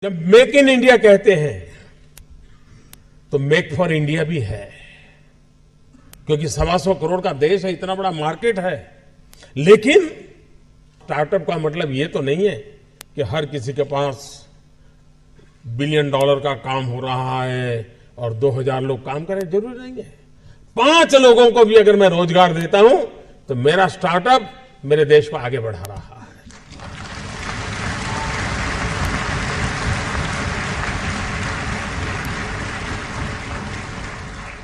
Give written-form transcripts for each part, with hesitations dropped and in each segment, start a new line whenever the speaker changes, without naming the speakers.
जब make in India कहते हैं तो मेक फॉर इंडिया भी है, क्योंकि 125 करोड़ का देश है, इतना बड़ा मार्केट है। लेकिन स्टार्टअप का मतलब ये तो नहीं है कि हर किसी के पास $1 बिलियन का काम हो रहा है और 2000 लोग काम करें, जरूरी नहीं है। 5 लोगों को भी अगर मैं रोजगार देता हूं तो मेरा स्टार्टअप मेरे देश को आगे बढ़ा रहा है।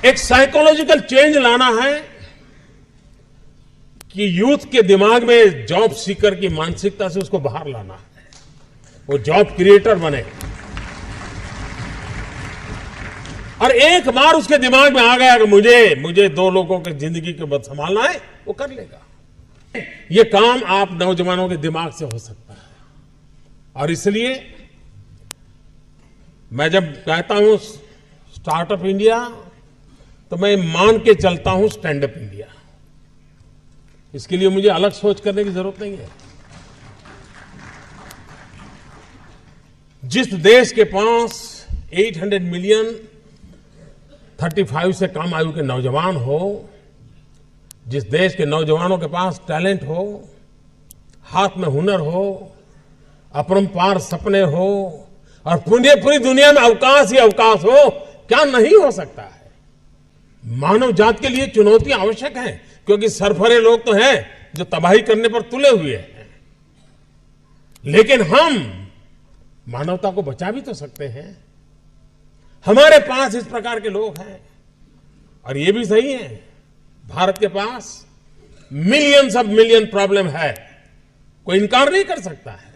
एक साइकोलॉजिकल चेंज लाना है कि यूथ के दिमाग में जॉब सीकर की मानसिकता से उसको बाहर लाना है, वो जॉब क्रिएटर बने। और एक बार उसके दिमाग में आ गया कि मुझे 2 लोगों की जिंदगी के बाद संभालना है, वो कर लेगा। ये काम आप नौजवानों के दिमाग से हो सकता है। और इसलिए मैं जब कहता हूं स्टार्टअप इंडिया तो मैं मान के चलता हूं स्टैंड अप इंडिया। इसके लिए मुझे अलग सोच करने की जरूरत नहीं है। जिस देश के पास 800 मिलियन 35 से कम आयु के नौजवान हो, जिस देश के नौजवानों के पास टैलेंट हो, हाथ में हुनर हो, अपरंपार सपने हो और पूरी दुनिया में अवकाश ही अवकाश हो, क्या नहीं हो सकता है। मानव जात के लिए चुनौतियां आवश्यक हैं, क्योंकि सरफरे लोग तो हैं जो तबाही करने पर तुले हुए हैं। लेकिन हम मानवता को बचा भी तो सकते हैं। हमारे पास इस प्रकार के लोग हैं। और ये भी सही है, भारत के पास मिलियन प्रॉब्लम है, कोई इनकार नहीं कर सकता है।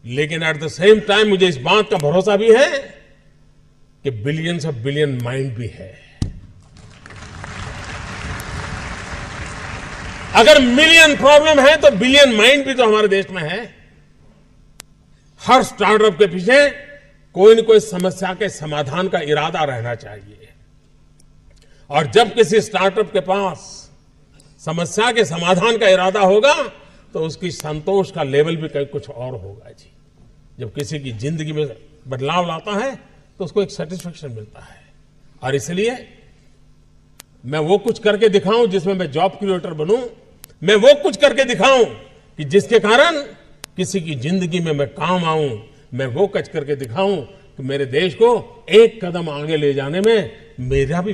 लेकिन एट द सेम टाइम मुझे इस बात का भरोसा भी है कि बिलियन माइंड भी है। अगर मिलियन प्रॉब्लम है तो बिलियन माइंड भी तो हमारे देश में है। हर स्टार्टअप के पीछे कोई न कोई समस्या के समाधान का इरादा रहना चाहिए। और जब किसी स्टार्टअप के पास समस्या के समाधान का इरादा होगा तो उसकी संतोष का लेवल भी कहीं कुछ और होगा जी। जब किसी की जिंदगी में बदलाव लाता है तो उसको एक सेटिस्फेक्शन मिलता है। और इसलिए मैं वो कुछ करके दिखाऊं जिसमें मैं जॉब क्रिएटर बनूं, मैं वो कुछ करके दिखाऊं कि जिसके कारण किसी की जिंदगी में मैं काम आऊं, मैं वो कुछ करके दिखाऊं कि मेरे देश को एक कदम आगे ले जाने में मेरा भी